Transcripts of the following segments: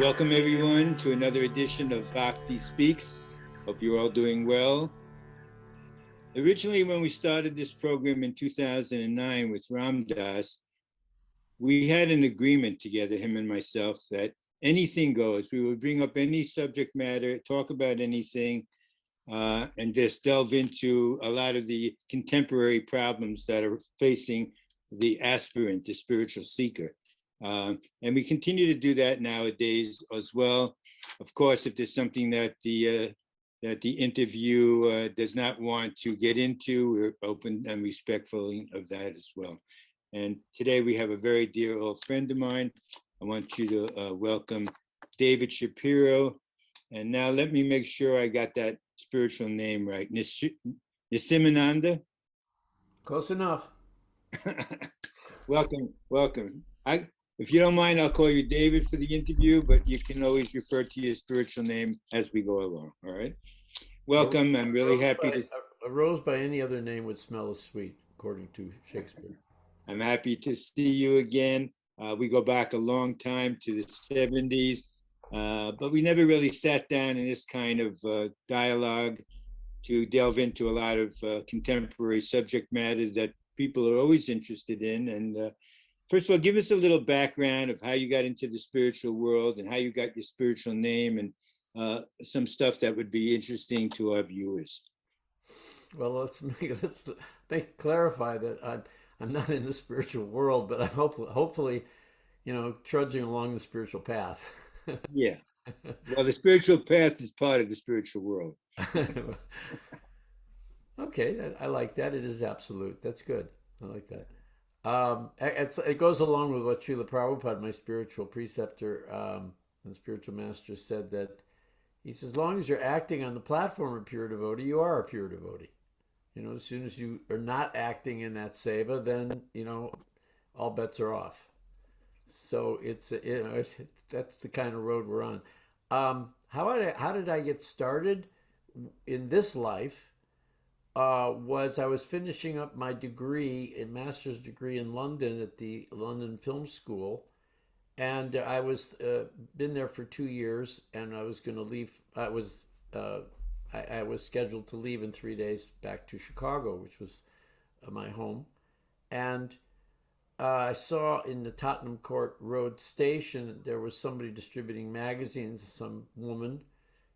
Welcome everyone to another edition of Bhakti Speaks. Hope you're all doing well. Originally, when we started this program in 2009 with Ram Dass, we had an agreement together, him and myself, that anything goes. We would bring up any subject matter, talk about anything, and just delve into a lot of the contemporary problems that are facing the aspirant, the spiritual seeker. And we continue to do that nowadays as well. Of course, if there's something that the interview does not want to get into, we're open and respectful of that as well. And today we have a very dear old friend of mine. I want you to welcome David Shapiro. And now let me make sure I got that spiritual name right. Nisimananda? Close enough. Welcome. If you don't mind, I'll call you David for the interview, but you can always refer to your spiritual name as we go along, all right? Welcome. I'm really happy to... A rose by any other name would smell as sweet, according to Shakespeare. I'm happy to see you again. We go back a long time to the 70s, but we never really sat down in this kind of dialogue to delve into a lot of contemporary subject matter that people are always interested in. And first of all, give us a little background of how you got into the spiritual world and how you got your spiritual name and some stuff that would be interesting to our viewers. Well, let's clarify that I'm not in the spiritual world, but I'm hopefully, trudging along the spiritual path. Yeah. Well, the spiritual path is part of the spiritual world. Okay, I like that. It is absolute. That's good. I like that. It goes along with what Srila Prabhupad, my spiritual preceptor and spiritual master, said, that he says, as long as you're acting on the platform of pure devotee, you are a pure devotee. As soon as you are not acting in that seva, then, all bets are off. So that's the kind of road we're on. How did I get started in this life? Was I was finishing up my degree, a master's degree in London at the London Film School, and I was been there for 2 years, and I was going to leave. I was scheduled to leave in 3 days back to Chicago, which was my home, and I saw in the Tottenham Court Road station there was somebody distributing magazines. Some woman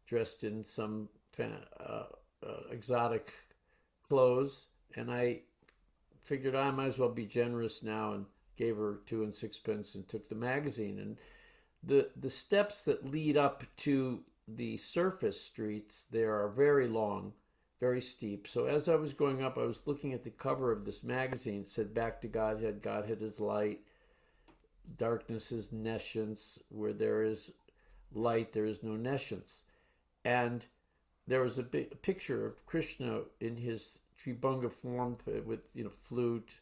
dressed in some exotic clothes, and I figured I might as well be generous now and gave her 2 and 6 and took the magazine. And the steps that lead up to the surface streets there are very long, very steep. So as I was going up, I was looking at the cover of this magazine. It said, "Back to Godhead, Godhead is light, darkness is nescience, where there is light there is no nescience." And there was a picture of Krishna in his Tribhanga form with flute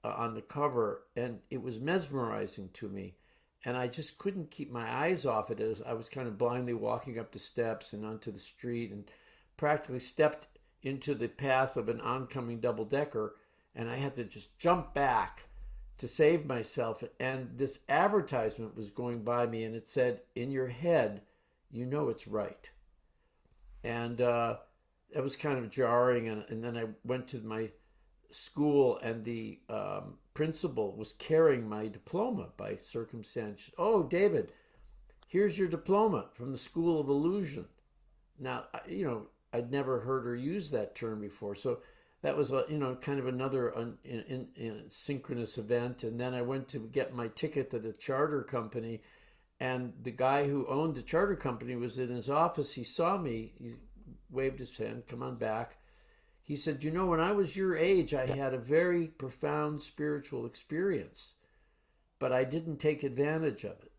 on the cover, and it was mesmerizing to me, and I just couldn't keep my eyes off it as I was kind of blindly walking up the steps and onto the street, and practically stepped into the path of an oncoming double-decker, and I had to just jump back to save myself. And this advertisement was going by me, and it said, "In your head, you know it's right." And it was kind of jarring. And then I went to my school, and the principal was carrying my diploma by circumstance. "Oh, David, here's your diploma from the School of Illusion." Now, I'd never heard her use that term before. So that was, kind of another synchronous event. And then I went to get my ticket to the charter company, and the guy who owned the charter company was in his office. He saw me. He waved his hand, "Come on back." He said, "When I was your age, I had a very profound spiritual experience, but I didn't take advantage of it."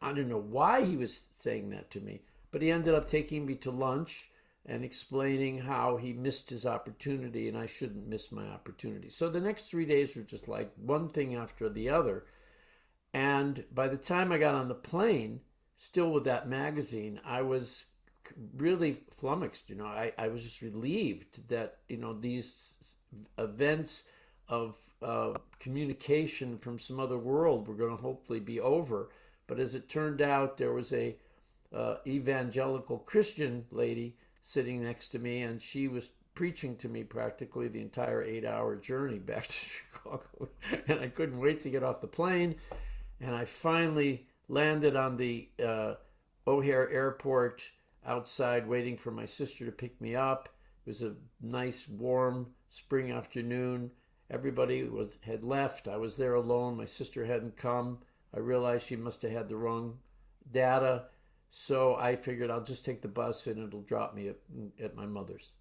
I don't know why he was saying that to me, but he ended up taking me to lunch and explaining how he missed his opportunity and I shouldn't miss my opportunity. So the next 3 days were just like one thing after the other. And by the time I got on the plane, still with that magazine, I was really flummoxed. I was just relieved that, these events of communication from some other world were going to hopefully be over. But as it turned out, there was a evangelical Christian lady sitting next to me, and she was preaching to me practically the entire 8-hour journey back to Chicago. And I couldn't wait to get off the plane. And I finally landed on the O'Hare Airport outside waiting for my sister to pick me up. It was a nice, warm spring afternoon. Everybody had left. I was there alone. My sister hadn't come. I realized she must have had the wrong data. So I figured I'll just take the bus and it'll drop me at my mother's.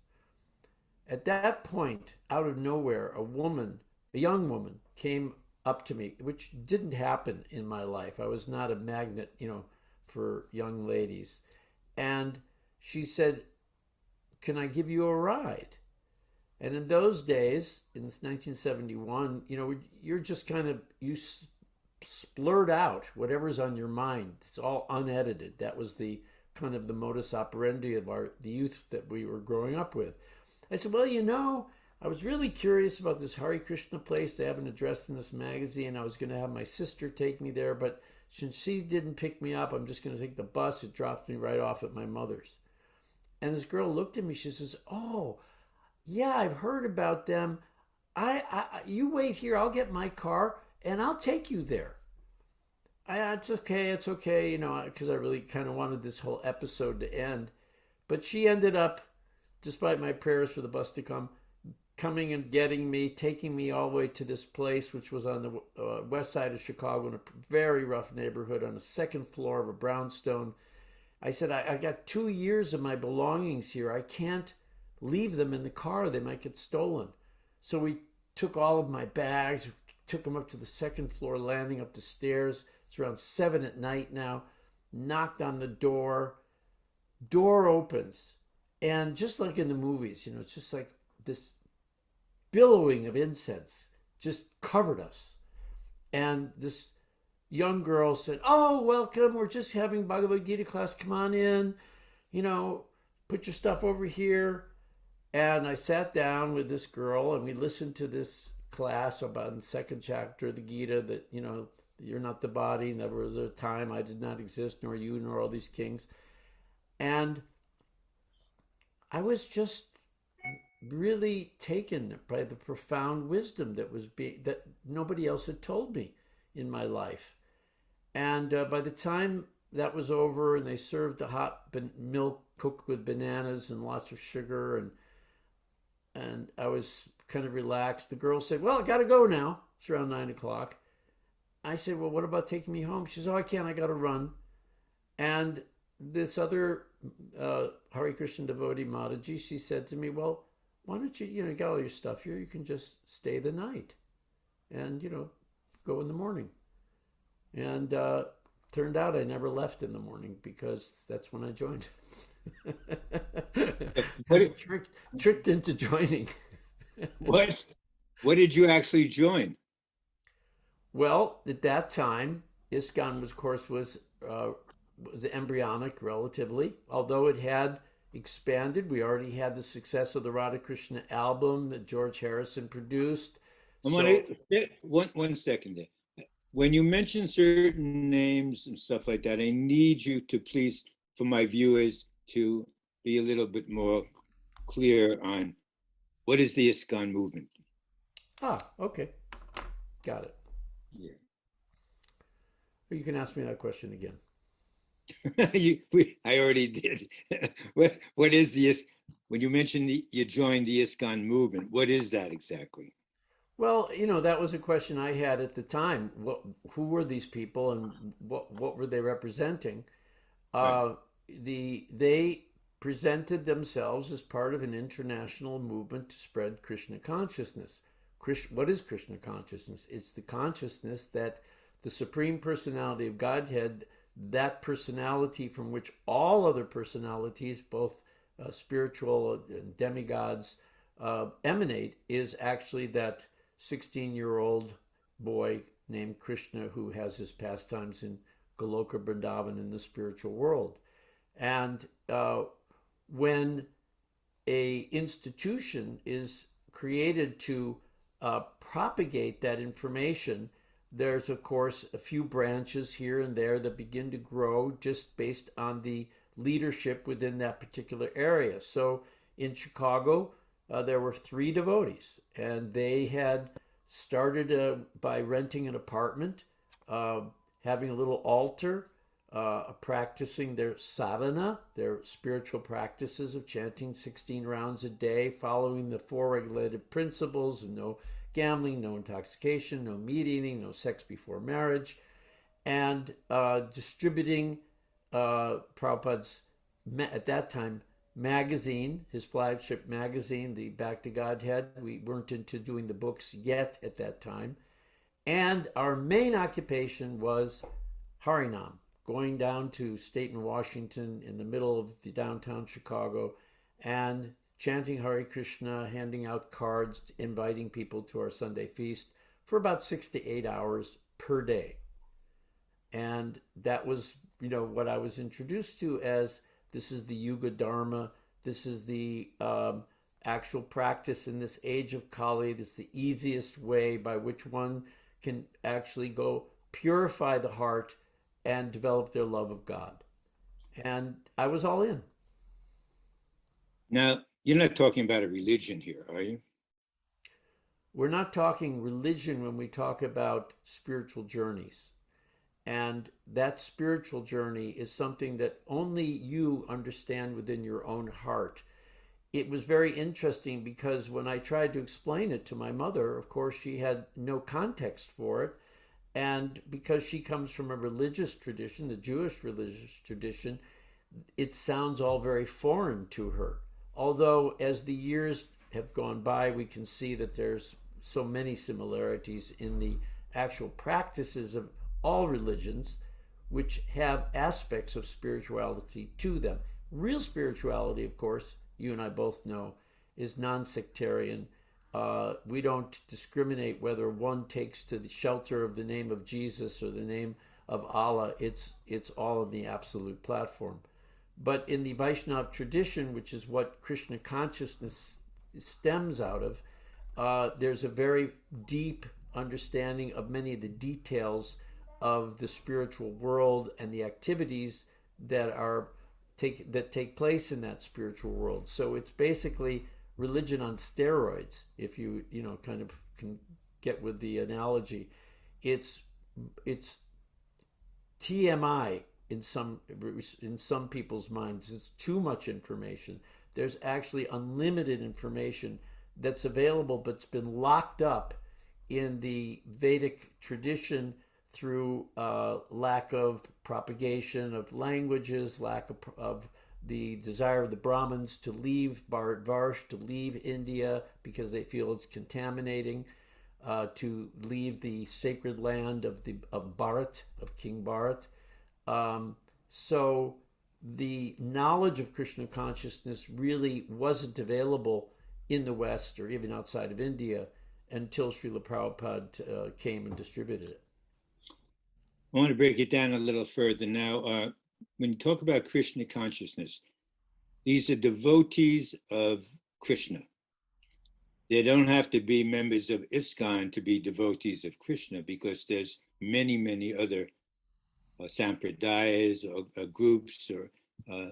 At that point, out of nowhere, a young woman, came up to me, which didn't happen in my life. I was not a magnet, for young ladies. And she said, "Can I give you a ride?" And in those days, in 1971, you're just you splurt out whatever's on your mind. It's all unedited. That was the kind of the modus operandi of the youth that we were growing up with. I said, "Well, I was really curious about this Hare Krishna place. They have an address in this magazine. I was going to have my sister take me there, but since she didn't pick me up, I'm just going to take the bus. It drops me right off at my mother's." And this girl looked at me. She says, "Oh, yeah, I've heard about them. You wait here. I'll get my car and I'll take you there." It's okay, because I really kind of wanted this whole episode to end. But she ended up, despite my prayers for the bus to come, coming and getting me, taking me all the way to this place, which was on the west side of Chicago in a very rough neighborhood on the second floor of a brownstone. I said, I got 2 years of my belongings here. I can't leave them in the car. They might get stolen. So we took all of my bags, took them up to the second floor, landing up the stairs. It's around 7 at night now. Knocked on the door. Door opens. And just like in the movies, it's just like this billowing of incense just covered us. And this young girl said, "Oh, welcome. We're just having Bhagavad Gita class. Come on in. Put your stuff over here." And I sat down with this girl and we listened to this class about the second chapter of the Gita that, you're not the body. Never was a time I did not exist, nor you, nor all these kings. And I was just really taken by the profound wisdom that nobody else had told me in my life. And by the time that was over and they served the hot milk cooked with bananas and lots of sugar and I was kind of relaxed, the girl said, "Well, I got to go now." It's around 9 o'clock. I said, "Well, what about taking me home?" She says, "Oh, I can't. I got to run." And this other Hare Krishna devotee, Mataji, she said to me, "Well, why don't you got all your stuff here. You can just stay the night and, go in the morning." And turned out I never left in the morning because that's when I joined. Tricked into joining. What did you actually join? Well, at that time, ISKCON was embryonic relatively, although it had expanded. We already had the success of the Radha Krishna album that George Harrison produced. One second there. When you mention certain names and stuff like that, I need you to please, for my viewers, to be a little bit more clear on what is the ISKCON movement. Okay. Got it. Yeah. You can ask me that question again. I already did. What is when you mentioned you joined the ISKCON movement, what is that exactly? Well, that was a question I had at the time. Who were these people and what were they representing? Right. They presented themselves as part of an international movement to spread Krishna consciousness. What is Krishna consciousness? It's the consciousness that the Supreme Personality of Godhead, that personality from which all other personalities, both spiritual and demigods, emanate, is actually that 16-year-old boy named Krishna who has his pastimes in Goloka Vrindavan in the spiritual world. And when a institution is created to propagate that information, there's, of course, a few branches here and there that begin to grow just based on the leadership within that particular area. So in Chicago, there were 3 devotees, and they had started by renting an apartment, uh, having a little altar, practicing their sadhana, their spiritual practices of chanting 16 rounds a day, following the 4 regulated principles of no gambling, no intoxication, no meat eating, no sex before marriage, and distributing Prabhupada's, at that time, magazine, his flagship magazine, the Back to Godhead. We weren't into doing the books yet at that time. And our main occupation was Harinam, going down to Staten, Washington, in the middle of the downtown Chicago, and chanting Hare Krishna, handing out cards, inviting people to our Sunday feast for about 6 to 8 hours per day. And that was, what I was introduced to as this is the Yuga Dharma. This is the actual practice in this age of Kali. This is the easiest way by which one can actually go purify the heart and develop their love of God. And I was all in. Now, you're not talking about a religion here, are you? We're not talking religion when we talk about spiritual journeys. And that spiritual journey is something that only you understand within your own heart. It was very interesting because when I tried to explain it to my mother, of course, she had no context for it. And because she comes from a religious tradition, the Jewish religious tradition, it sounds all very foreign to her. Although as the years have gone by, we can see that there's so many similarities in the actual practices of all religions, which have aspects of spirituality to them. Real spirituality, of course, you and I both know, is non-sectarian. We don't discriminate whether one takes to the shelter of the name of Jesus or the name of Allah. It's all in the absolute platform. But in the Vaishnava tradition, which is what Krishna consciousness stems out of, there's a very deep understanding of many of the details of the spiritual world and the activities that take place in that spiritual world. So it's basically religion on steroids, if you kind of can get with the analogy. It's TMI in some people's minds. It's too much information. There's actually unlimited information that's available, but's been locked up in the Vedic tradition through lack of propagation of languages, lack of the desire of the Brahmins to leave Bharatvarsh, to leave India because they feel it's contaminating, to leave the sacred land of Bharat, of King Bharat. So the knowledge of Krishna consciousness really wasn't available in the West or even outside of India until Srila Prabhupada came and distributed it. I want to break it down a little further now. When you talk about Krishna consciousness, these are devotees of Krishna. They don't have to be members of ISKCON to be devotees of Krishna, because there's many, many other sampradayas or groups or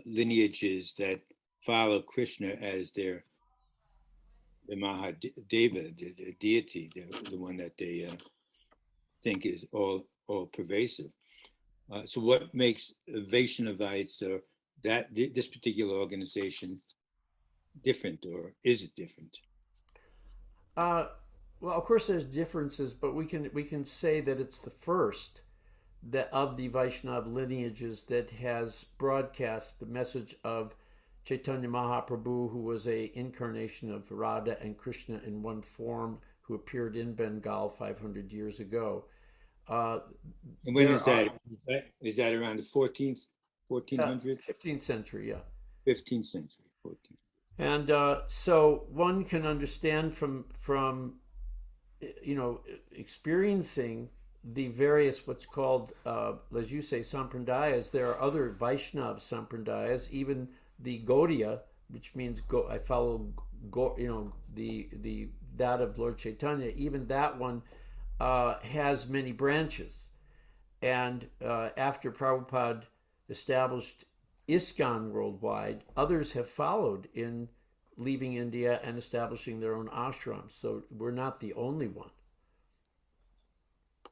lineages that follow Krishna as the Mahadeva, the deity, the one that they think is all pervasive. So what makes Vaishnavites or this particular organization different, or is it different? Well, of course, there's differences, but we can say that it's the first of the Vaishnava lineages that has broadcast the message of Chaitanya Mahaprabhu, who was a incarnation of Radha and Krishna in one form, who appeared in Bengal 500 years ago. And when is that? Is that around the 1400s? 15th century, yeah. 15th century, 14th. And so one can understand from experiencing the various what's called, as you say, sampradayas. There are other Vaishnava sampradayas, even the Gaudiya, which means I follow that of Lord Chaitanya. Even that one has many branches. And after Prabhupada established ISKCON worldwide, others have followed in leaving India and establishing their own ashrams. So we're not the only one.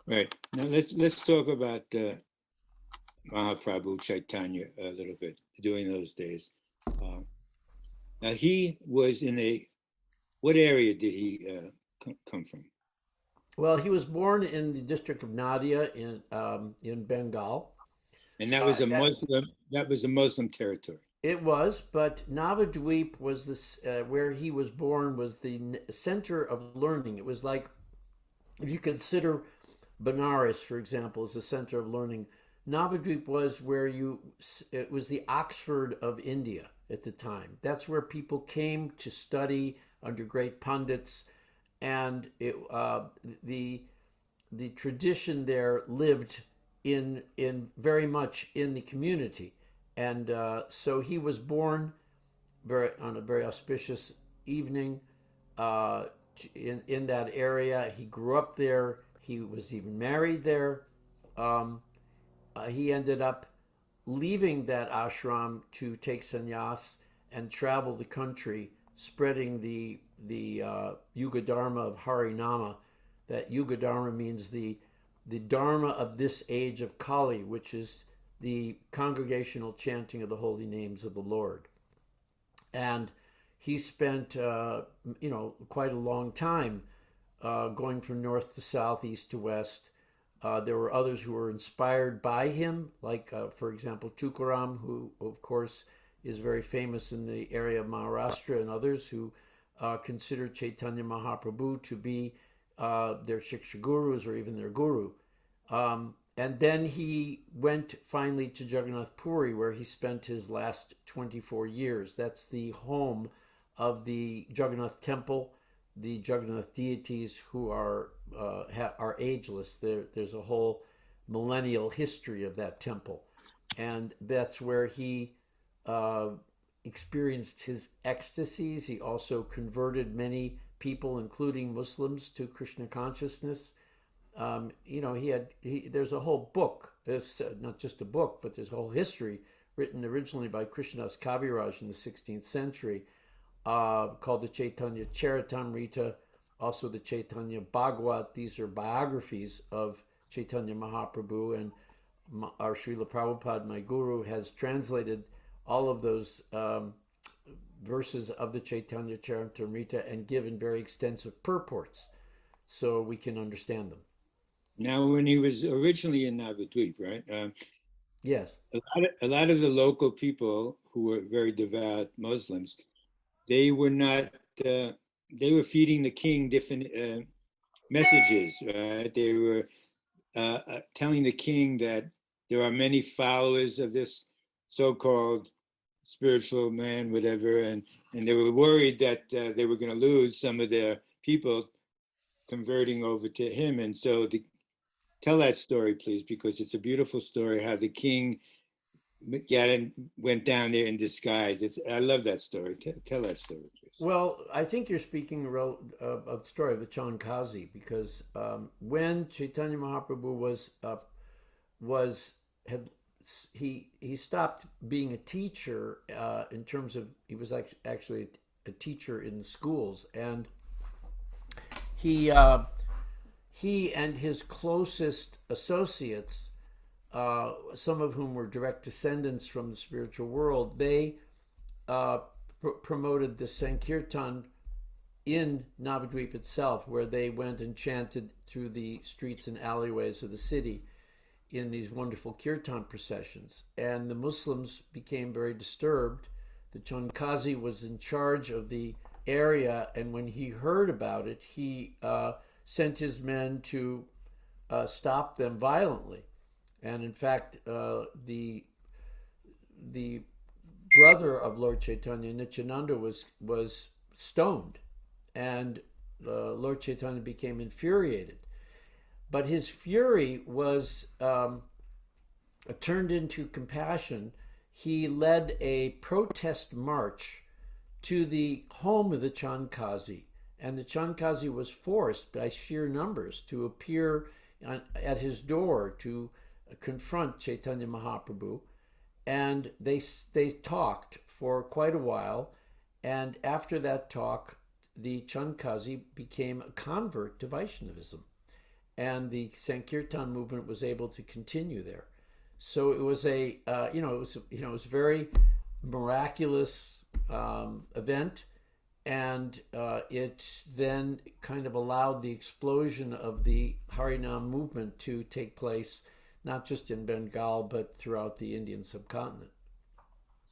Right. Now let's talk about Mahaprabhu Chaitanya a little bit during those days. Now he was in what area did he come from? Well, he was born in the district of Nadia in Bengal. And that was a Muslim. That was a Muslim territory. It was, but Navadvip was this where he was born was the center of learning. It was like if you consider Benares, for example, as the center of learning. Navadvip was where it was the Oxford of India at the time. That's where people came to study under great pundits, and the tradition there lived in very much in the community, and so he was born on a very auspicious evening in that area. He grew up there. He was even married there. He ended up leaving that ashram to take sannyas and travel the country, spreading the Yuga Dharma of Harinama. That Yuga Dharma means the Dharma of this age of Kali, which is the congregational chanting of the holy names of the Lord. And he spent, quite a long time going from north to south, east to west. There were others who were inspired by him, like, for example, Tukaram, who, of course, is very famous in the area of Maharashtra, and others who consider Chaitanya Mahaprabhu to be their Shiksha gurus or even their guru. And then he went finally to Jagannath Puri, where he spent his last 24 years. That's the home of the Jagannath temple, the Jagannath deities who are ageless. There's a whole millennial history of that temple. And that's where he experienced his ecstasies. He also converted many people, including Muslims, to Krishna consciousness. There's a whole book. It's not just a book, but there's a whole history written originally by Krishnadas Kaviraj in the 16th century, called the Chaitanya Charitamrita, also the Chaitanya Bhagavat. These are biographies of Chaitanya Mahaprabhu, and our Srila Prabhupada, my guru, has translated all of those verses of the Chaitanya Charitamrita and given very extensive purports so we can understand them. Now, when he was originally in Navadvip, right? Yes. A lot of the local people who were very devout Muslims, they were not. They were feeding the king different messages, right? They were telling the king that there are many followers of this so-called spiritual man, whatever, and they were worried that they were going to lose some of their people converting over to him. And so tell that story, please, because it's a beautiful story, how the king went down there in disguise. I love that story. Tell that story, please. Well, I think you're speaking of the story of the Chankazi, because when Chaitanya Mahaprabhu he stopped being a teacher in terms of, he was actually a teacher in the schools, and he and his closest associates, some of whom were direct descendants from the spiritual world, they promoted the Sankirtan in Navadvip itself, where they went and chanted through the streets and alleyways of the city in these wonderful kirtan processions. And the Muslims became very disturbed. The Chankazi was in charge of the area, and when he heard about it, he sent his men to stop them violently. And in fact, the brother of Lord Chaitanya, Nityananda, was stoned, and Lord Chaitanya became infuriated. But his fury was turned into compassion. He led a protest march to the home of the Chankazi, And the Chandkazi was forced by sheer numbers to appear at his door to confront Chaitanya Mahaprabhu. And they talked for quite a while. And after that talk, the Chandkazi became a convert to Vaishnavism. And the Sankirtan movement was able to continue there. So it was a it was a very miraculous event, and it then kind of allowed the explosion of the Harinam movement to take place, not just in Bengal but throughout the Indian subcontinent.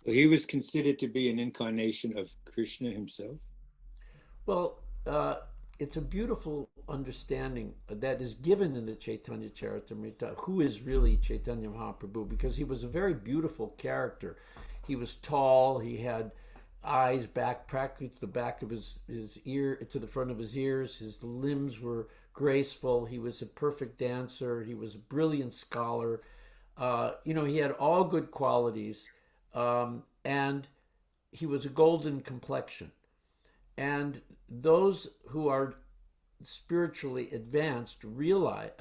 So he was considered to be an incarnation of Krishna himself. Well, it's a beautiful understanding that is given in the Chaitanya Charitamrita, who is really Chaitanya Mahaprabhu, because he was a very beautiful character. He was tall, he had eyes back practically to the back of his ear, to the front of his ears. His limbs were graceful. He was a perfect dancer. He was a brilliant scholar. He had all good qualities, and he was a golden complexion. And those who are spiritually advanced realize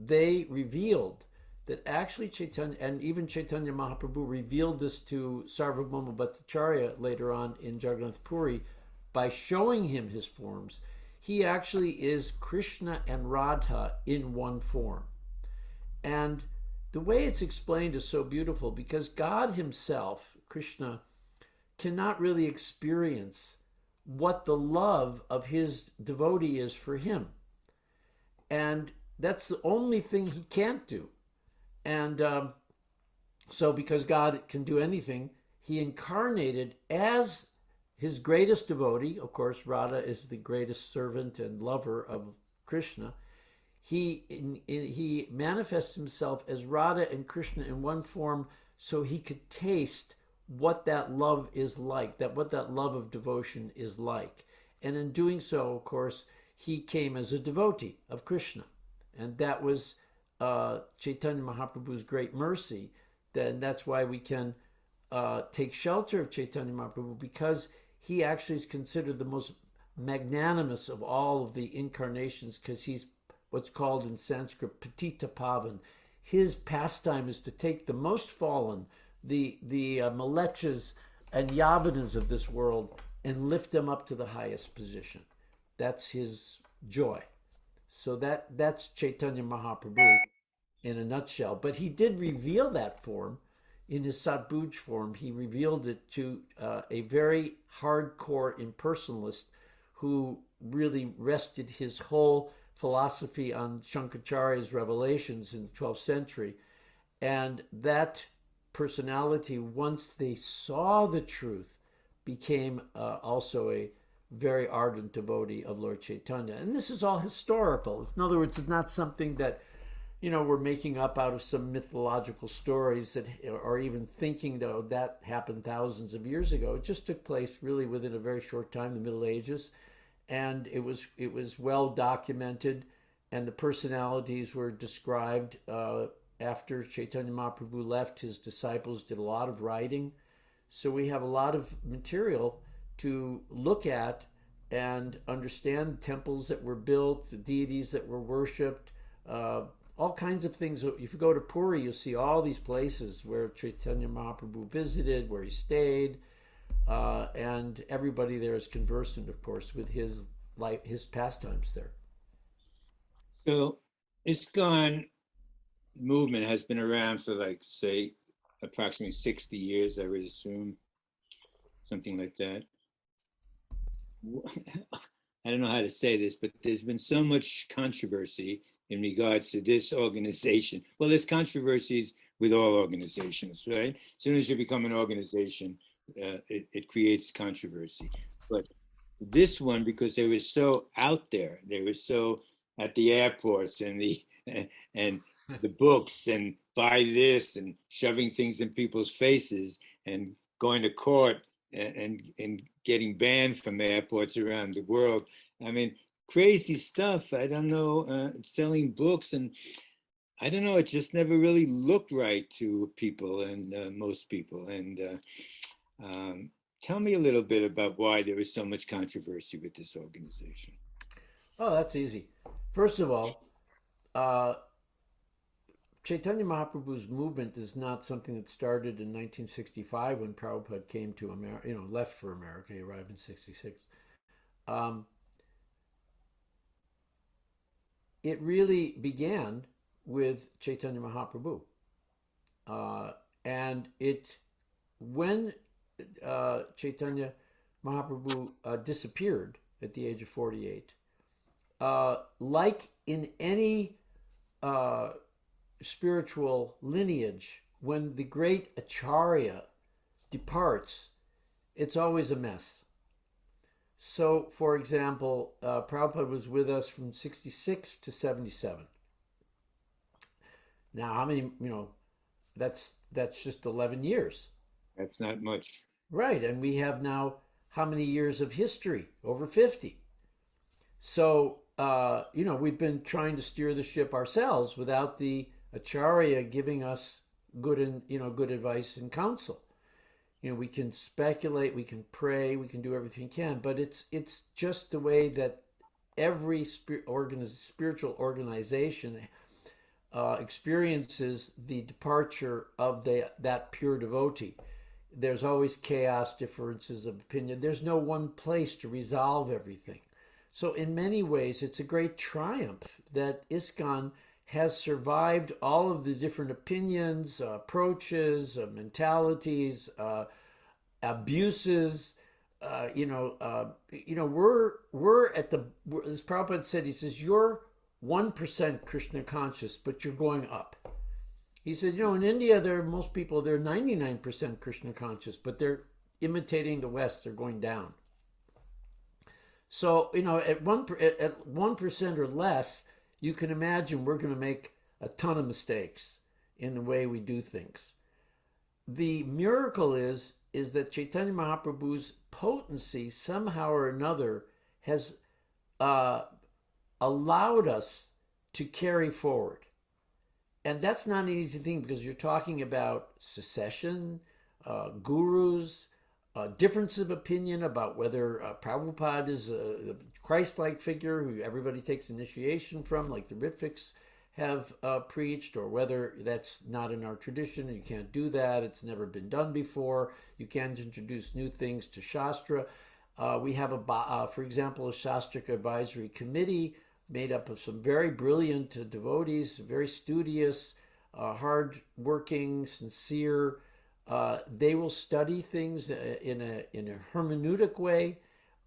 they revealed that actually Chaitanya, and even Chaitanya Mahaprabhu revealed this to Sarvabhauma Bhattacharya later on in Jagannath Puri by showing him his forms. He actually is Krishna and Radha in one form. And the way it's explained is so beautiful, because God himself, Krishna, cannot really experience what the love of his devotee is for him. And that's the only thing he can't do. And so because God can do anything, he incarnated as his greatest devotee. Of course, Radha is the greatest servant and lover of Krishna. He manifests himself as Radha and Krishna in one form, so he could taste what that love is like, what that love of devotion is like. And in doing so, of course, he came as a devotee of Krishna. And that was Chaitanya Mahaprabhu's great mercy. Then that's why we can take shelter of Chaitanya Mahaprabhu, because he actually is considered the most magnanimous of all of the incarnations, because he's what's called in Sanskrit Patita Pavan. His pastime is to take the most fallen, the Malechas and Yavanas of this world, and lift them up to the highest position. That's his joy. So that's Chaitanya Mahaprabhu in a nutshell. But he did reveal that form in his Satbuj form. He revealed it to a very hardcore impersonalist who really rested his whole philosophy on Shankaracharya's revelations in the 12th century. And that personality, once they saw the truth, became also a very ardent devotee of Lord Chaitanya. And this is all historical. In other words, it's not something that we're making up out of some mythological stories that, or even thinking that happened thousands of years ago. It just took place really within a very short time, the Middle Ages, and it was well documented, and the personalities were described. After Chaitanya Mahaprabhu left, his disciples did a lot of writing, so we have a lot of material to look at and understand temples that were built, the deities that were worshipped, all kinds of things. If you go to Puri, you'll see all these places where Chaitanya Mahaprabhu visited, where he stayed, and everybody there is conversant, of course, with his life, his pastimes there. So ISKCON movement has been around for, like, say, approximately 60 years, I would assume, something like that. I don't know how to say this, but there's been so much controversy in regards to this organization. Well, there's controversies with all organizations, right? As soon as you become an organization, it creates controversy. But this one, because they were so out there, they were so at the airports and the books and buy this and shoving things in people's faces and going to court and getting banned from airports around the world. I mean, crazy stuff. I don't know, selling books, and I don't know, it just never really looked right to people, and most people. And Tell me a little bit about why there was so much controversy with this organization. Oh, that's easy. First of all, uh, Chaitanya Mahaprabhu's movement is not something that started in 1965 when Prabhupada came to America, left for America. He arrived in 66. Um, it really began with Chaitanya Mahaprabhu. And when Chaitanya Mahaprabhu disappeared at the age of 48, like in any uh, spiritual lineage, when the great Acharya departs, it's always a mess. So, for example, Prabhupada was with us from 66 to 77. Now, how many, that's just 11 years. That's not much. Right. And we have now how many years of history? Over 50. So, we've been trying to steer the ship ourselves without the Acharya giving us good good advice and counsel. We can speculate, we can pray, we can do everything we can, but it's just the way that every spiritual organization experiences the departure of that pure devotee. There's always chaos, differences of opinion. There's no one place to resolve everything. So in many ways, it's a great triumph that ISKCON has survived all of the different opinions, approaches, mentalities, abuses. We're at the, as Prabhupada said, he says, you're 1% Krishna conscious, but you're going up. He said, in India, most people, they're 99% Krishna conscious, but they're imitating the West. They're going down. So, at 1% or less, you can imagine we're going to make a ton of mistakes in the way we do things. The miracle is that Chaitanya Mahaprabhu's potency somehow or another has allowed us to carry forward. And that's not an easy thing because you're talking about secession, gurus, difference of opinion about whether Prabhupada is a Christ-like figure who everybody takes initiation from, like the Ritviks have preached, or whether that's not in our tradition and you can't do that. It's never been done before. You can't introduce new things to Shastra. We have, for example, a Shastric Advisory Committee made up of some very brilliant devotees, very studious, hard-working, sincere. They will study things in a hermeneutic way,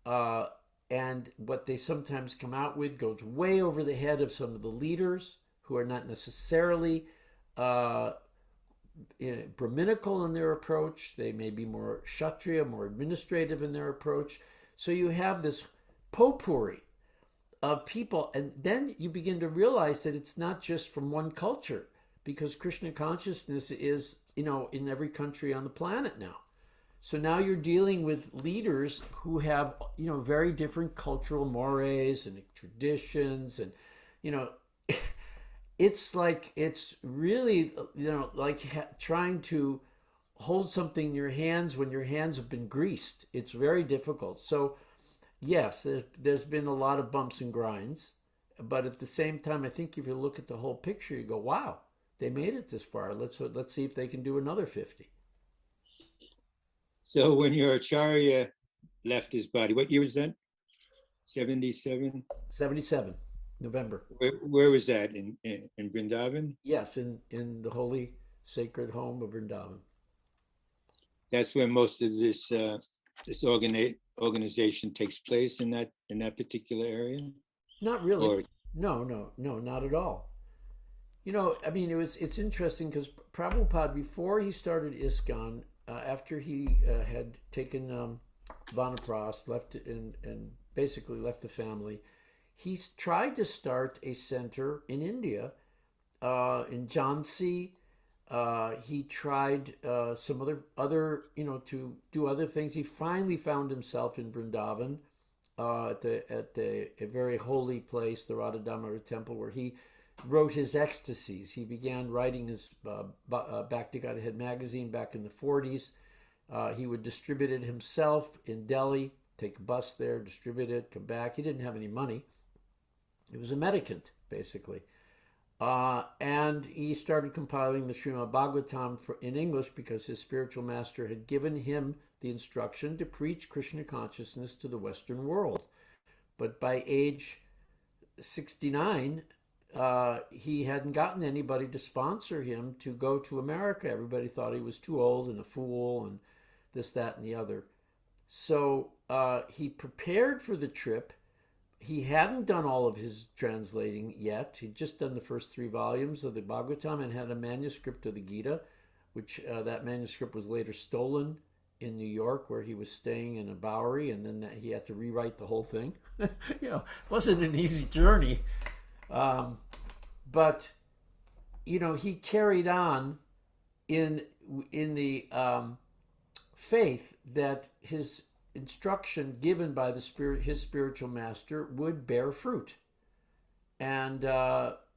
and what they sometimes come out with goes way over the head of some of the leaders who are not necessarily Brahminical in their approach. They may be more Kshatriya, more administrative in their approach. So you have this potpourri of people, and then you begin to realize that it's not just from one culture, because Krishna consciousness is, in every country on the planet now. So now you're dealing with leaders who have, very different cultural mores and traditions, and, it's really, like trying to hold something in your hands when your hands have been greased. It's very difficult. So yes, there's been a lot of bumps and grinds, but at the same time, I think if you look at the whole picture, you go, wow, they made it this far. Let's see if they can do another 50. So when your Acharya left his body, what year was that? 77? 77, November. Where was that? In Vrindavan? Yes, in the holy sacred home of Vrindavan. That's where most of this organization takes place, in that particular area? Not really. Or No, not at all. It's interesting because Prabhupada, before he started ISKCON, after he had taken Vanapras, left and basically left the family, he's tried to start a center in India, in Jhansi. He tried some other to do other things. He finally found himself in Vrindavan, at a very holy place, the Radha Damodar temple, where he wrote his ecstasies. He began writing his Bhakti Gita magazine back in the 40s, He would distribute it himself in Delhi, take a bus there, distribute it, come back. He didn't have any money. He was a mendicant, basically. And he started compiling the Srimad Bhagavatam in English because his spiritual master had given him the instruction to preach Krishna consciousness to the Western world. But by age 69, he hadn't gotten anybody to sponsor him to go to America. Everybody thought he was too old and a fool and this, that, and the other. So he prepared for the trip. He hadn't done all of his translating yet. He'd just done the first 3 volumes of the Bhagavatam and had a manuscript of the Gita, which that manuscript was later stolen in New York, where he was staying in a Bowery, and then he had to rewrite the whole thing. It wasn't an easy journey. But, he carried on in the faith that his instruction given by his spiritual master would bear fruit. And,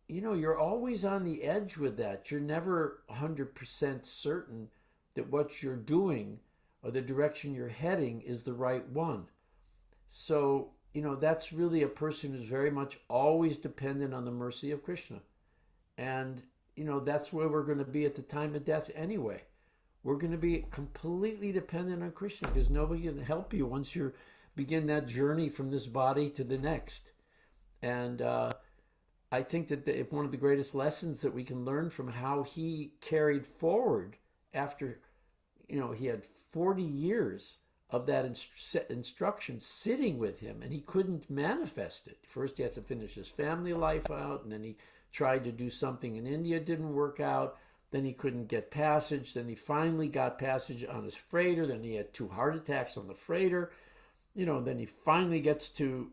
you're always on the edge with that. You're never 100% certain that what you're doing or the direction you're heading is the right one. So, that's really a person who's very much always dependent on the mercy of Krishna. And, that's where we're going to be at the time of death anyway. We're going to be completely dependent on Krishna because nobody can help you once you begin that journey from this body to the next. And I think that one of the greatest lessons that we can learn from how he carried forward after, he had 40 years of that instruction sitting with him, and he couldn't manifest it. First, he had to finish his family life out, and then he tried to do something in India, didn't work out. Then he couldn't get passage. Then he finally got passage on his freighter. Then he had 2 heart attacks on the freighter. Then he finally gets to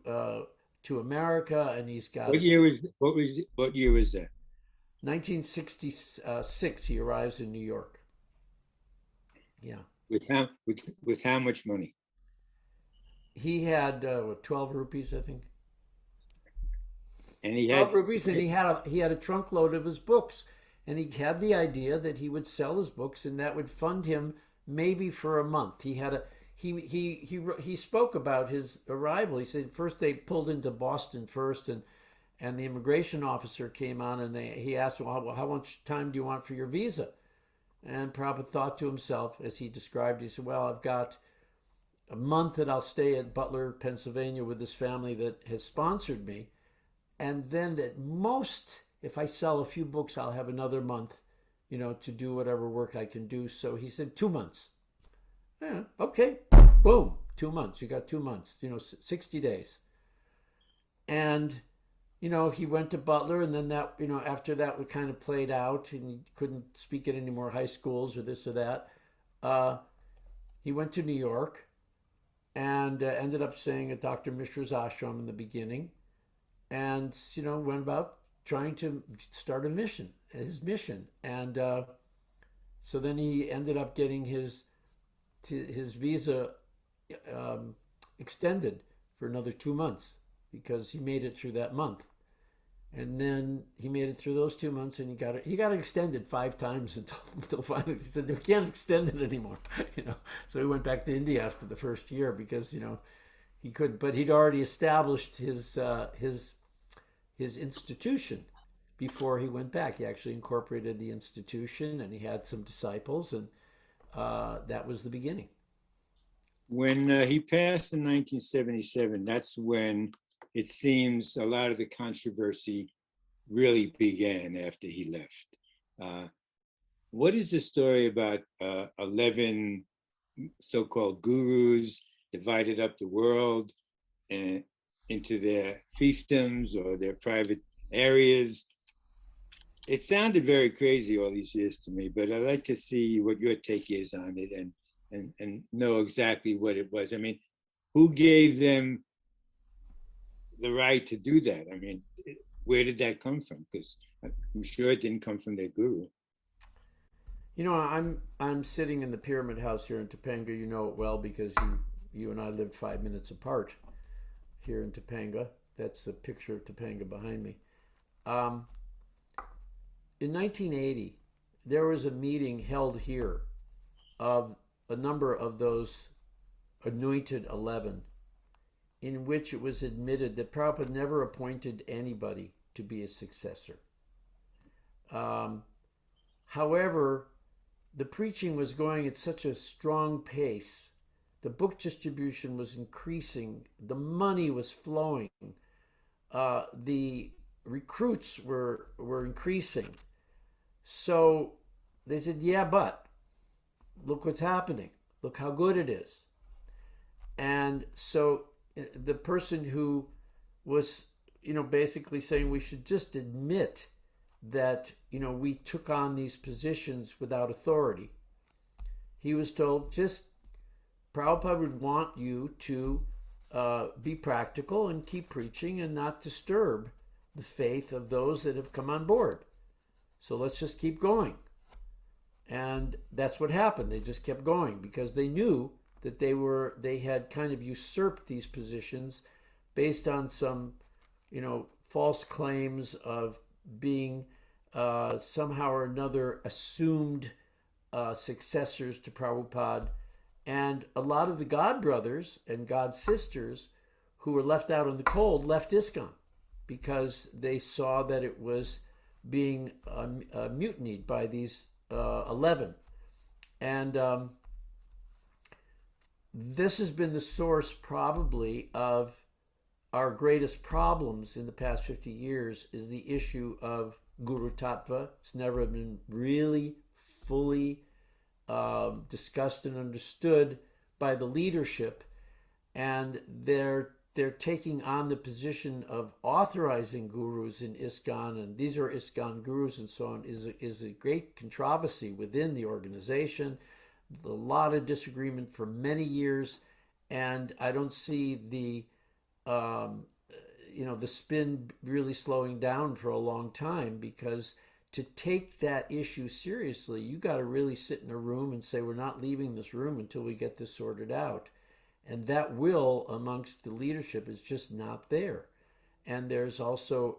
America, and he's got. What year was that? 1966. He arrives in New York. Yeah. With how much money? He had 12 rupees, I think. And he 12 had rupees, and he had a trunk load of his books. And he had the idea that he would sell his books, and that would fund him maybe for a month. He spoke about his arrival. He said first they pulled into Boston first, and the immigration officer came on, and he asked, well, how much time do you want for your visa? And Prabhupada thought to himself, as he described, he said, well, I've got a month that I'll stay at Butler, Pennsylvania with this family that has sponsored me, and then at most, if I sell a few books, I'll have another month, to do whatever work I can do. So he said 2 months. Yeah, okay, boom, 2 months. You got 2 months, 60 days. And, he went to Butler, and then that, after that it kind of played out, and he couldn't speak at any more high schools or this or that. He went to New York and ended up staying at Dr. Mishra's ashram in the beginning, and, went about trying to start his mission. And so then he ended up getting his visa extended for another 2 months because he made it through that month. And then he made it through those 2 months, and he got it extended 5 times until finally he said, we can't extend it anymore. So he went back to India after the first year because, he couldn't, but he'd already established his institution before he went back. He actually incorporated the institution, and he had some disciples, and that was the beginning. When he passed in 1977, that's when it seems a lot of the controversy really began after he left. What is the story about 11 so-called gurus divided up the world and into their fiefdoms or their private areas? It sounded very crazy all these years to me, but I'd like to see what your take is on it and know exactly what it was. I mean, who gave them the right to do that? I mean, where did that come from? Because I'm sure it didn't come from their guru. I'm sitting in the Pyramid House here in Topanga. You know it well because you and I lived 5 minutes apart here in Topanga. That's a picture of Topanga behind me. In 1980, there was a meeting held here of a number of those anointed 11 in which it was admitted that Prabhupada never appointed anybody to be a successor. However, the preaching was going at such a strong pace. The book distribution was increasing. The money was flowing. The recruits were increasing. So they said, yeah, but look what's happening. Look how good it is. And so the person who was, basically saying we should just admit that, we took on these positions without authority. He was told, Prabhupada would want you to be practical and keep preaching and not disturb the faith of those that have come on board. So let's just keep going. And that's what happened. They just kept going because they knew that they had kind of usurped these positions based on some, false claims of being somehow or another assumed successors to Prabhupada. And a lot of the God brothers and God sisters who were left out in the cold left ISKCON because they saw that it was being mutinied by these 11. And this has been the source probably of our greatest problems in the past 50 years is the issue of Guru Tattva. It's never been really fully discussed and understood by the leadership, and they're taking on the position of authorizing gurus in ISKCON, and these are ISKCON gurus and so on, is a great controversy within the organization. A lot of disagreement for many years, and I don't see the the spin really slowing down for a long time, because to take that issue seriously, you got to really sit in a room and say, we're not leaving this room until we get this sorted out. And that will amongst the leadership is just not there. And there's also,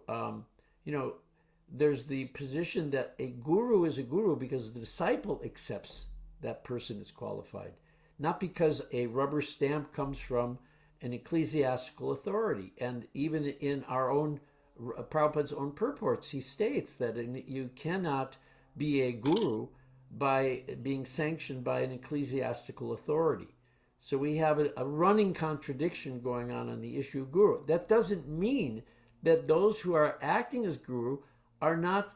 there's the position that a guru is a guru because the disciple accepts that person is qualified, not because a rubber stamp comes from an ecclesiastical authority. And even in our own Prabhupada's own purports, he states that you cannot be a guru by being sanctioned by an ecclesiastical authority. So we have a running contradiction going on the issue of guru. That doesn't mean that those who are acting as guru are not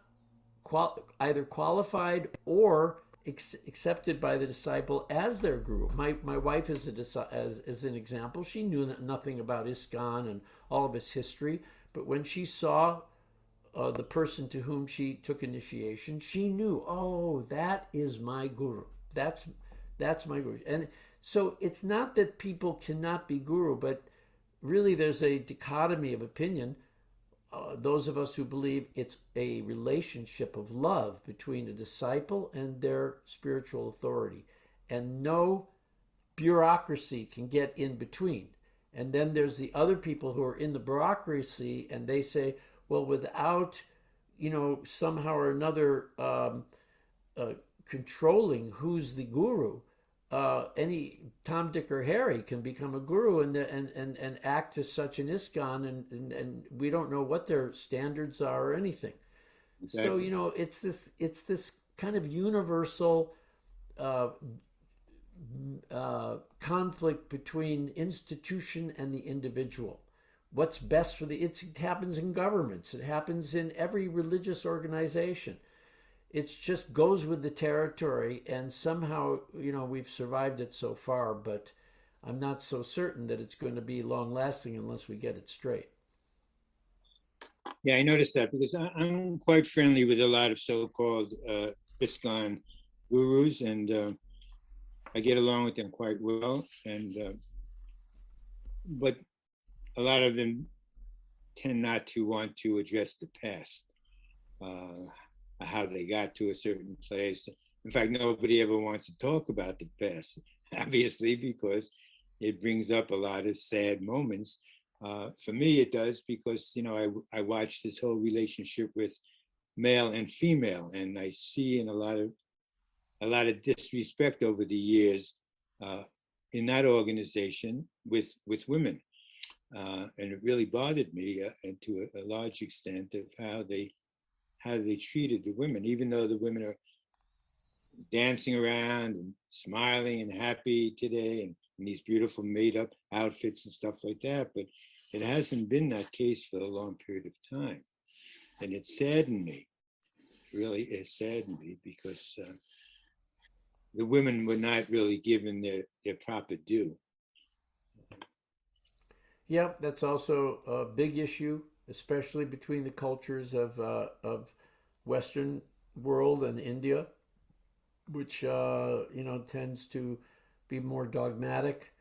either qualified or accepted by the disciple as their guru. My wife is as an example. She knew nothing about ISKCON and all of its history, but when she saw the person to whom she took initiation, she knew, oh, that is my guru. That's my guru. And so it's not that people cannot be guru, but really there's a dichotomy of opinion. Those of us who believe it's a relationship of love between a disciple and their spiritual authority, and no bureaucracy can get in between. And then there's the other people who are in the bureaucracy, and they say, well, without, somehow or another controlling who's the guru, any Tom, Dick, or Harry can become a guru and act as such in ISKCON, and we don't know what their standards are or anything. Exactly. So it's this kind of universal conflict between institution and the individual. What's best for it happens in governments. It happens in every religious organization. It just goes with the territory, and somehow, we've survived it so far, but I'm not so certain that it's going to be long-lasting unless we get it straight. Yeah, I noticed that because I'm quite friendly with a lot of so-called ISKCON gurus, and I get along with them quite well. And but a lot of them tend not to want to address the past. How they got to a certain place. In fact, nobody ever wants to talk about the past, obviously, because it brings up a lot of sad moments. For me, it does, because I watch this whole relationship with male and female, and I see in a lot of disrespect over the years in that organization with women. And it really bothered me and to a large extent of how they treated the women, even though the women are dancing around and smiling and happy today and in these beautiful made up outfits and stuff like that. But it hasn't been that case for a long period of time. And it saddened me, really, it saddened me because the women were not really given their proper due. Yep, that's also a big issue, especially between the cultures of Western world and India, which tends to be more dogmatic.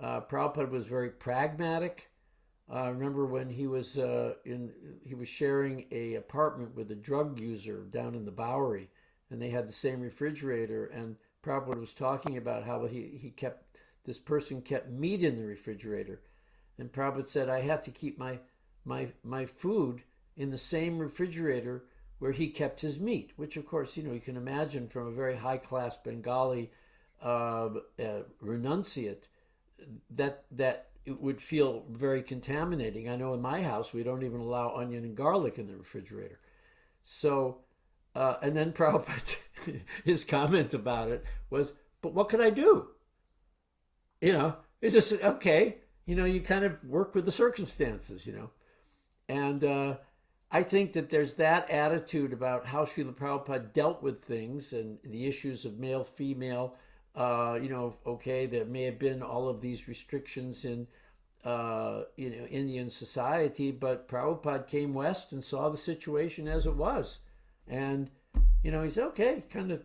Prabhupada was very pragmatic. I remember when he was sharing a apartment with a drug user down in the Bowery, and they had the same refrigerator. And Prabhupada was talking about how this person kept meat in the refrigerator, and Prabhupada said, I had to keep my food in the same refrigerator where he kept his meat, which of course, you can imagine from a very high-class Bengali renunciate, that it would feel very contaminating. I know in my house, we don't even allow onion and garlic in the refrigerator. So, and then Prabhupada, his comment about it was, but what could I do? It's just, okay, you kind of work with the circumstances, And I think that there's that attitude about how Srila Prabhupada dealt with things and the issues of male, female. Okay, there may have been all of these restrictions in Indian society, but Prabhupada came west and saw the situation as it was, and he said, okay, kind of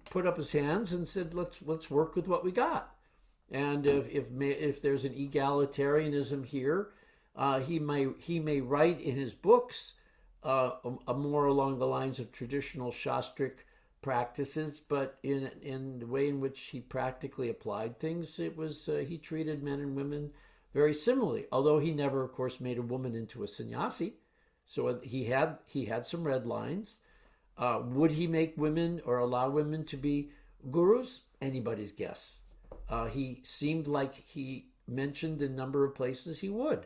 put up his hands and said, let's work with what we got. And if there's an egalitarianism here, he may write in his books a more along the lines of traditional Shastric practices, but in the way in which he practically applied things, it was he treated men and women very similarly. Although he never, of course, made a woman into a sannyasi, so he had some red lines. Would he make women or allow women to be gurus? Anybody's guess. He seemed like he mentioned in a number of places he would.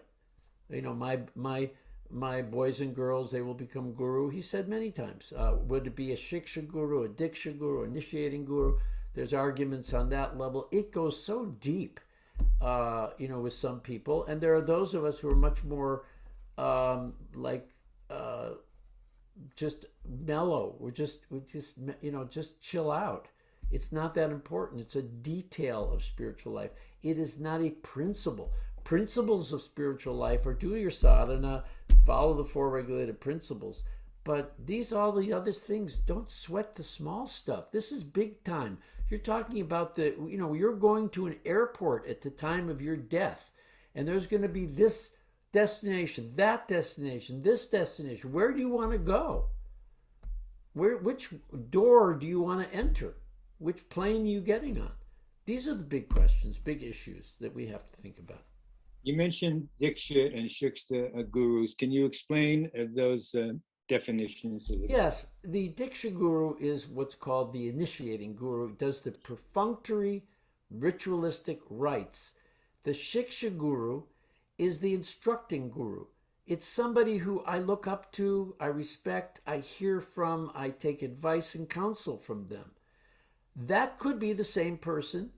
My boys and girls, they will become guru. He said many times. Would it be a shiksha guru, a diksha guru, initiating guru? There's arguments on that level. It goes so deep, with some people. And there are those of us who are much more just mellow. We just chill out. It's not that important. It's a detail of spiritual life. It is not a principle. Principles of spiritual life are do your sadhana, follow the four regulated principles. But all the other things, don't sweat the small stuff. This is big time. You're talking about you're going to an airport at the time of your death, and there's going to be this destination, that destination, this destination. Where do you want to go? Which door do you want to enter? Which plane are you getting on? These are the big questions, big issues that we have to think about. You mentioned Diksha and Shiksha gurus. Can you explain those definitions? Yes, the Diksha guru is what's called the initiating guru. It does the perfunctory ritualistic rites. The Shiksha guru is the instructing guru. It's somebody who I look up to, I respect, I hear from, I take advice and counsel from them. That could be the same person.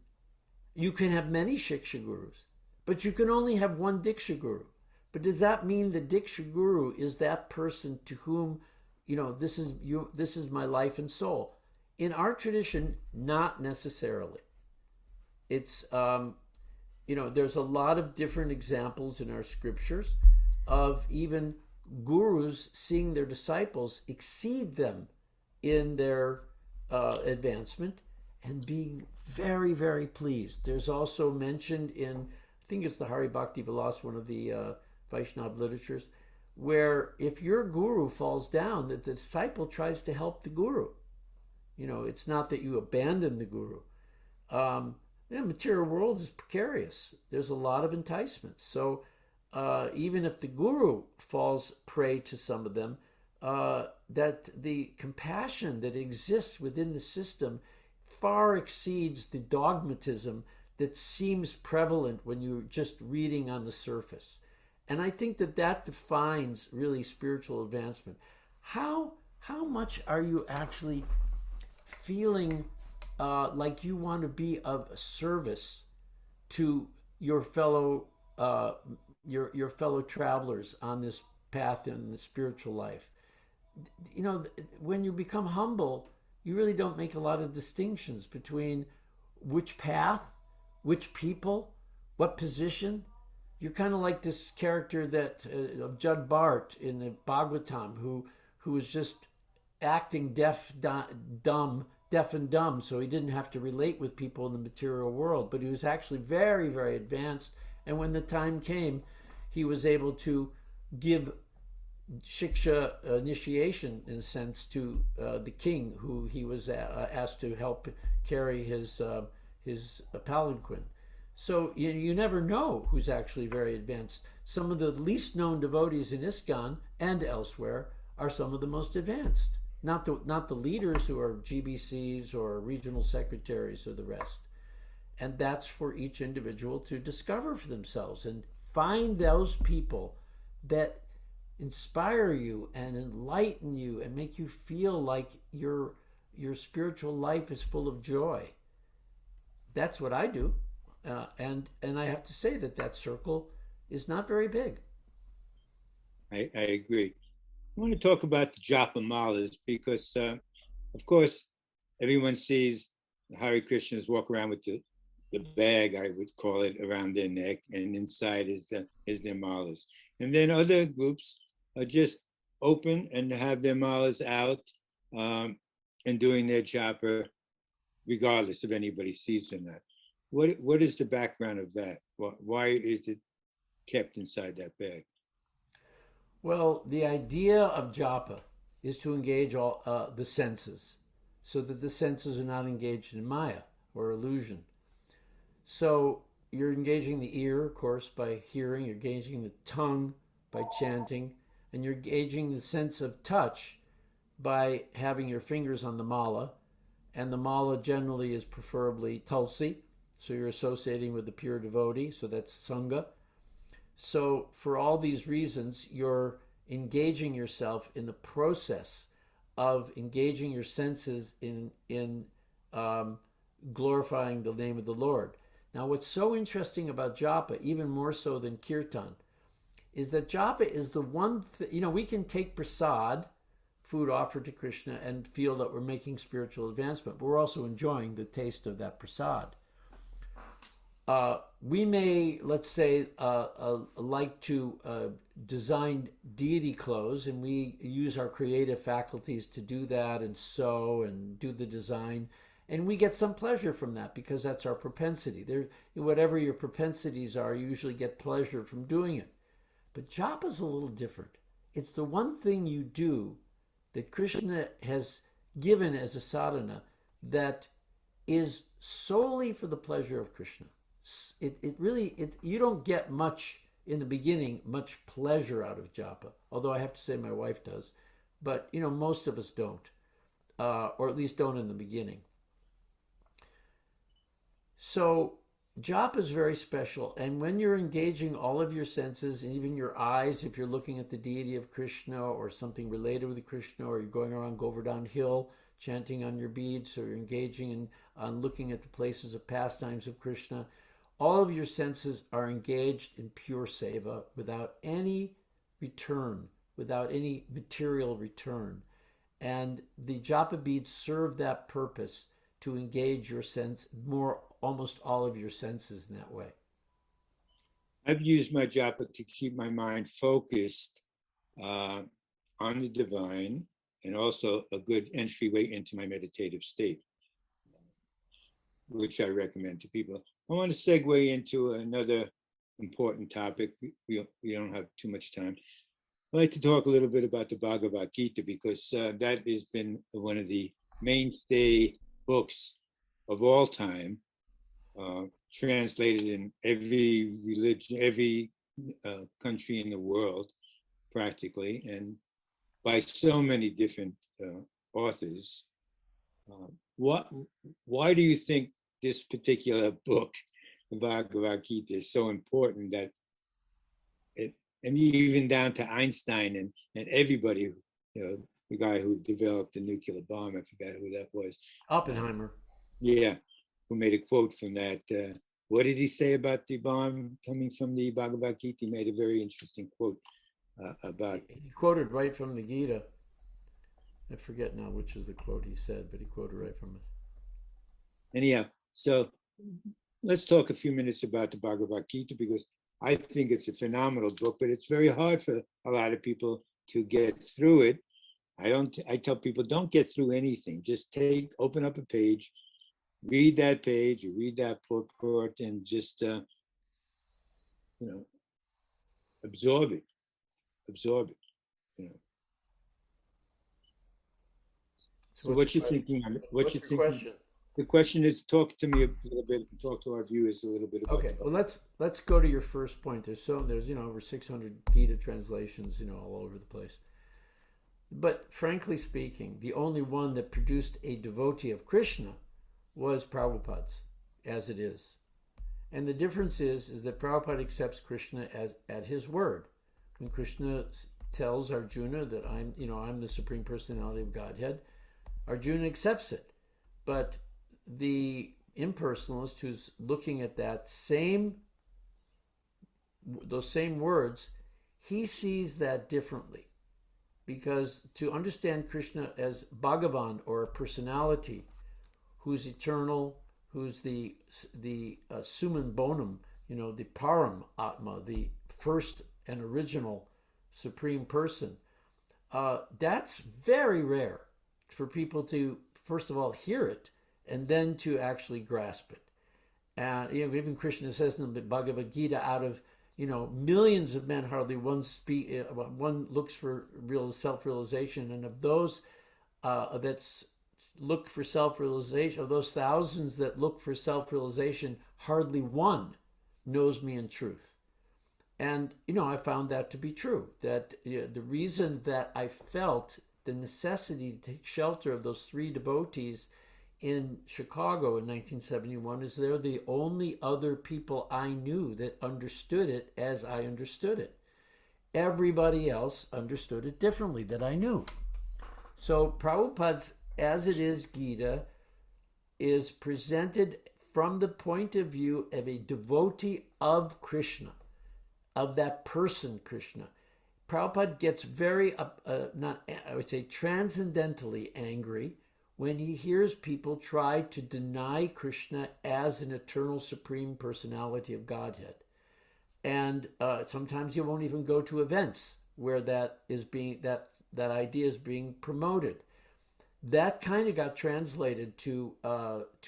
You can have many Shiksha gurus, but you can only have one Diksha guru. But does that mean the Diksha guru is that person to whom, this is my life and soul? In our tradition, not necessarily. It's, there's a lot of different examples in our scriptures of even gurus seeing their disciples exceed them in their advancement and being very, very pleased. There's also mentioned in, I think it's the Hari Bhakti Vilas, one of the Vaishnava literatures, where if your guru falls down, that the disciple tries to help the guru. It's not that you abandon the guru. The material world is precarious. There's a lot of enticements. So even if the guru falls prey to some of them, that the compassion that exists within the system far exceeds the dogmatism that seems prevalent when you're just reading on the surface. And I think that that defines really spiritual advancement. How much are you actually feeling like you want to be of service to your fellow your fellow travelers on this path in the spiritual life? You know, when you become humble, you really don't make a lot of distinctions between which path, which people, what position. You're kind of like this character that of Judd Bart in the Bhagavatam, who was just acting deaf and dumb, so he didn't have to relate with people in the material world, but he was actually very, very advanced. And when the time came, he was able to give shiksha initiation, in a sense, to the king, who he was asked to help carry his palanquin. So you never know who's actually very advanced. Some of the least known devotees in ISKCON and elsewhere are some of the most advanced. Not the leaders who are GBCs or regional secretaries or the rest. And that's for each individual to discover for themselves and find those people that inspire you and enlighten you and make you feel like your spiritual life is full of joy. That's what I do. And I have to say that circle is not very big. I agree. I want to talk about the japa malas because, of course, everyone sees Hare Krishnas walk around with the bag, I would call it, around their neck, and inside is their malas. And then other groups are just open and have their malas out and doing their japa, regardless if anybody sees them or not. What is the background of that? Why is it kept inside that bag? Well, the idea of japa is to engage all the senses, so that the senses are not engaged in maya or illusion. So you're engaging the ear, of course, by hearing. You're engaging the tongue by chanting, and you're engaging the sense of touch by having your fingers on the mala. And the mala generally is preferably tulsi, so you're associating with the pure devotee, so that's sangha. So for all these reasons, you're engaging yourself in the process of engaging your senses in glorifying the name of the Lord. Now, what's so interesting about japa, even more so than kirtan, is that japa is the one we can take prasad, food offered to Krishna, and feel that we're making spiritual advancement, but we're also enjoying the taste of that prasad. We may, let's say, like to design deity clothes, and we use our creative faculties to do that and sew and do the design, and we get some pleasure from that because that's our propensity. Whatever your propensities are, you usually get pleasure from doing it. But japa is a little different. It's the one thing you do that Krishna has given as a sadhana that is solely for the pleasure of Krishna. You don't get much in the beginning, much pleasure out of japa, although I have to say my wife does, but most of us don't, or at least don't in the beginning. So japa is very special, and when you're engaging all of your senses, and even your eyes, if you're looking at the deity of Krishna or something related with Krishna, or you're going around Govardhan Hill chanting on your beads, or you're engaging on looking at the places of pastimes of Krishna, all of your senses are engaged in pure seva without any return, without any material return. And the japa beads serve that purpose, to engage your sense, almost all of your senses in that way. I've used my japa to keep my mind focused on the divine, and also a good entryway into my meditative state, which I recommend to people. I want to segue into another important topic. We don't have too much time. I'd like to talk a little bit about the Bhagavad Gita, because that has been one of the mainstay books of all time, translated in every religion, every country in the world, practically, and by so many different authors. what, why do you think this particular book, the Bhagavad Gita, is so important that it, and even down to Einstein and everybody, the guy who developed the nuclear bomb, I forgot who that was. Oppenheimer. Yeah, who made a quote from that. What did he say about the bomb coming from the Bhagavad Gita? He made a very interesting quote about. He quoted right from the Gita. I forget now which is the quote he said, but he quoted right from it. Anyhow, so let's talk a few minutes about the Bhagavad Gita, because I think it's a phenomenal book, but it's very hard for a lot of people to get through it. I tell people, don't get through anything. Just open up a page, read that page, or read that purport, and just, absorb it, you know. So what you're thinking, what's your question? The question is, talk to me a little bit, talk to our viewers a little bit about. Okay, well let's go to your first point. There's over 600 Gita translations, all over the place. But frankly speaking, the only one that produced a devotee of Krishna was Prabhupada's, as it is. And the difference is that Prabhupada accepts Krishna as at his word. When Krishna tells Arjuna that I'm the Supreme Personality of Godhead, Arjuna accepts it. But the impersonalist who's looking at those same words, he sees that differently. Because to understand Krishna as Bhagavan, or a personality who's eternal, who's the suman bonum, the param atma, the first and original supreme person, that's very rare for people to, first of all, hear it, and then to actually grasp it. And even Krishna says in the Bhagavad Gita, out of millions of men, hardly one looks for real self-realization, and of those that's look for self-realization, of those thousands that look for self-realization, hardly one knows me in truth. And I found that to be true. That the reason that I felt the necessity to take shelter of those three devotees in Chicago in 1971 is they're the only other people I knew that understood it as I understood it. Everybody else understood it differently that I knew. So Prabhupada's As It Is Gita is presented from the point of view of a devotee of Krishna, of that person Krishna. Prabhupada gets very, transcendentally angry when he hears people try to deny Krishna as an eternal supreme personality of Godhead. And sometimes he won't even go to events where that idea is being promoted. That kind of got translated to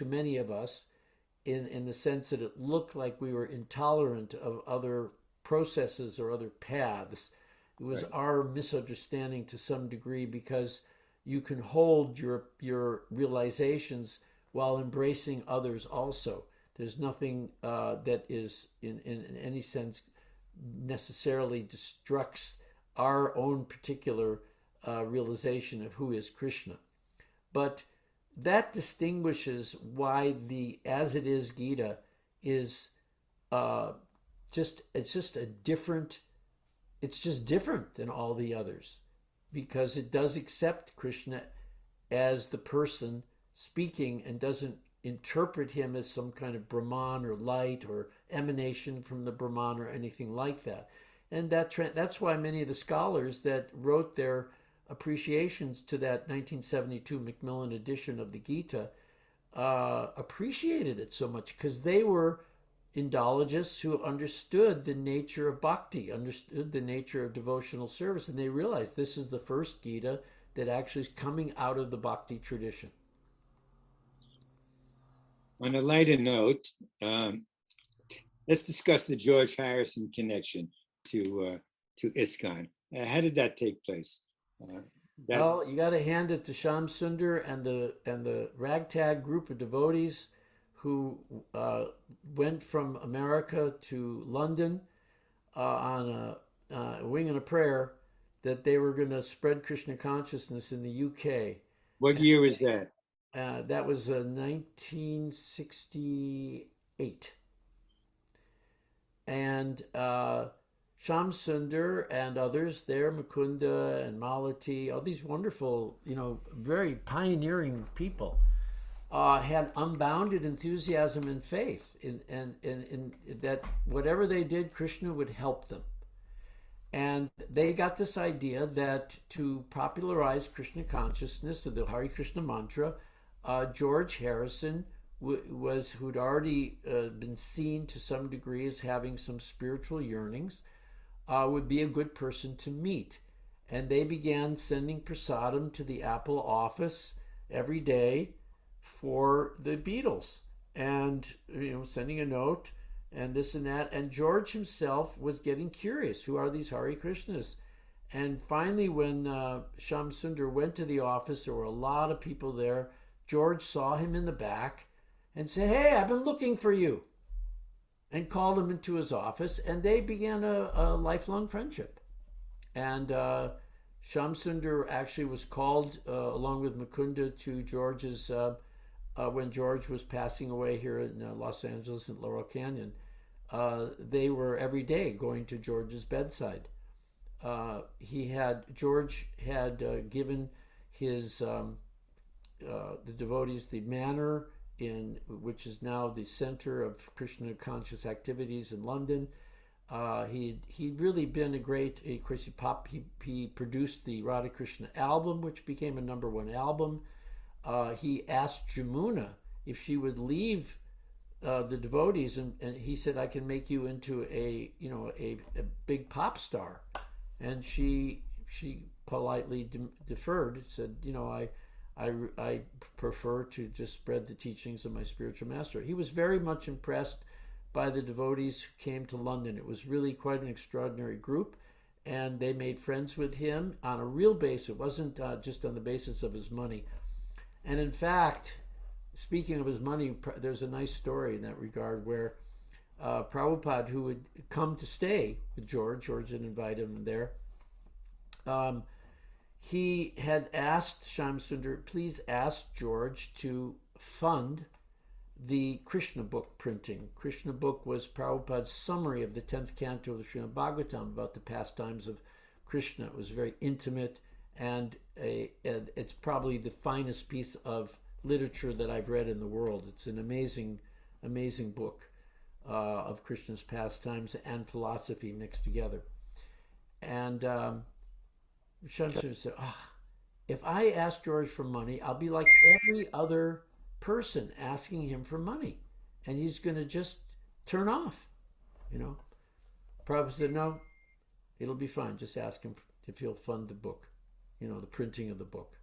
many of us in the sense that it looked like we were intolerant of other processes or other paths. It was right. Our misunderstanding to some degree, because you can hold your realizations while embracing others also. There's nothing that is in any sense necessarily destructs our own particular realization of who is Krishna. But that distinguishes why the As It Is Gita is just different than all the others, because it does accept Krishna as the person speaking and doesn't interpret him as some kind of Brahman or light or emanation from the Brahman or anything like that. And that's why many of the scholars that wrote their appreciations to that 1972 Macmillan edition of the Gita appreciated it so much, because they were Indologists who understood the nature of bhakti, understood the nature of devotional service, and they realized this is the first Gita that actually is coming out of the bhakti tradition. On a lighter note, let's discuss the George Harrison connection to ISKCON. How did that take place? Well, you got to hand it to Shyam Sundar and the ragtag group of devotees who went from America to London on a wing and a prayer that they were going to spread Krishna consciousness in the UK. What year was that? That was 1968. And Sham Sundar and others there, Mukunda and Malati, all these wonderful, very pioneering people, had unbounded enthusiasm and faith in that whatever they did, Krishna would help them. And they got this idea that to popularize Krishna consciousness, of the Hare Krishna mantra, George Harrison who'd already been seen to some degree as having some spiritual yearnings, would be a good person to meet. And they began sending prasadam to the Apple office every day for the Beatles, and sending a note and this and that. And George himself was getting curious. Who are these Hare Krishnas? And finally, when Sham Sundar went to the office, there were a lot of people there. George saw him in the back and said, "Hey, I've been looking for you," and called him into his office, and they began a lifelong friendship. And Sham Sundar actually was called, along with Mukunda, to George's, when George was passing away here in Los Angeles in Laurel Canyon. They were every day going to George's bedside. George had given his the devotees the manor, which is now the center of Krishna conscious activities in London. He'd really been a great, of course, he produced the Radha Krishna album, which became a #1 album. He asked Jamuna if she would leave the devotees, and he said, "I can make you into a big pop star." And she politely deferred, said, I prefer to just spread the teachings of my spiritual master. He was very much impressed by the devotees who came to London. It was really quite an extraordinary group, and they made friends with him on a real basis. It wasn't just on the basis of his money. And in fact, speaking of his money, there's a nice story in that regard where Prabhupada, who would come to stay with George had invited him there, he had asked Sham Sundar, please ask George to fund the Krishna book printing. Krishna book was Prabhupada's summary of the 10th canto of the Srimad Bhagavatam about the pastimes of Krishna. It was very intimate, and it's probably the finest piece of literature that I've read in the world. It's an amazing, amazing book of Krishna's pastimes and philosophy mixed together. And Shamsundar said, if I ask George for money, I'll be like every other person asking him for money, and he's going to just turn off. Prabhupada said, no, it'll be fine. Just ask him if he'll fund the book, the printing of the book.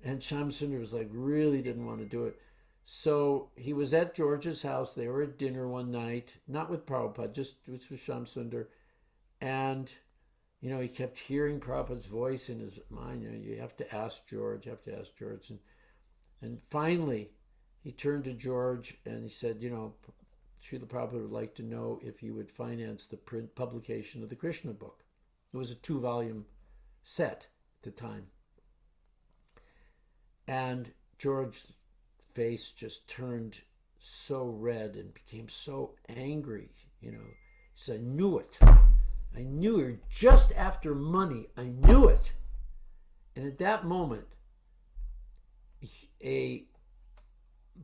And Shamsundar was like, really didn't want to do it. So he was at George's house. They were at dinner one night, not with Prabhupada, just with Shamsundar. And, he kept hearing Prabhupada's voice in his mind. You have to ask George, And finally, he turned to George and he said, Srila Prabhupada would like to know if you would finance the publication of the Krishna book. It was a 2-volume set at the time. And George's face just turned so red and became so angry. He said, I knew it. I knew it. Just after money, I knew it. And at that moment, a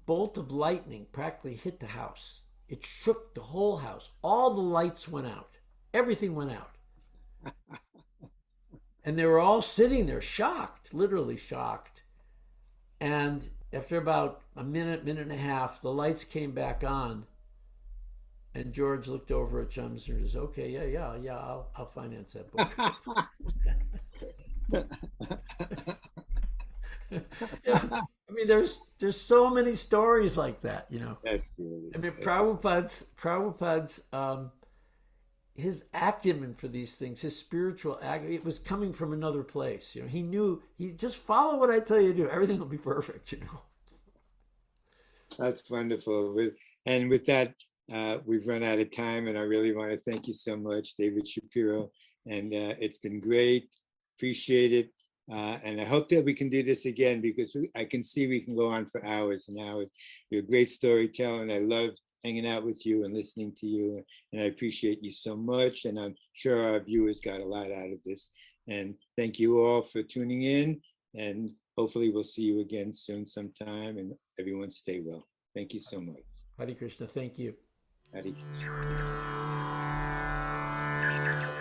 bolt of lightning practically hit the house. It shook the whole house. All the lights went out. Everything went out. And they were all sitting there shocked, literally shocked. And after about a minute and a half, the lights came back on. And George looked over at Shamsundar and said, okay, yeah, I'll finance that book. I mean, there's so many stories like that, That's good. I mean, Prabhupada's his acumen for these things, his spiritual acumen, it was coming from another place. He knew, he just follow what I tell you to do. Everything will be perfect, That's wonderful. With that, we've run out of time, and I really want to thank you so much, David Shapiro. And it's been great. Appreciate it. And I hope that we can do this again, because I can see we can go on for hours and hours. You're a great storyteller, and I love hanging out with you and listening to you. And I appreciate you so much. And I'm sure our viewers got a lot out of this. And thank you all for tuning in. And hopefully we'll see you again soon sometime. And everyone stay well. Thank you so much. Hare Krishna. Thank you. Hare Krishna.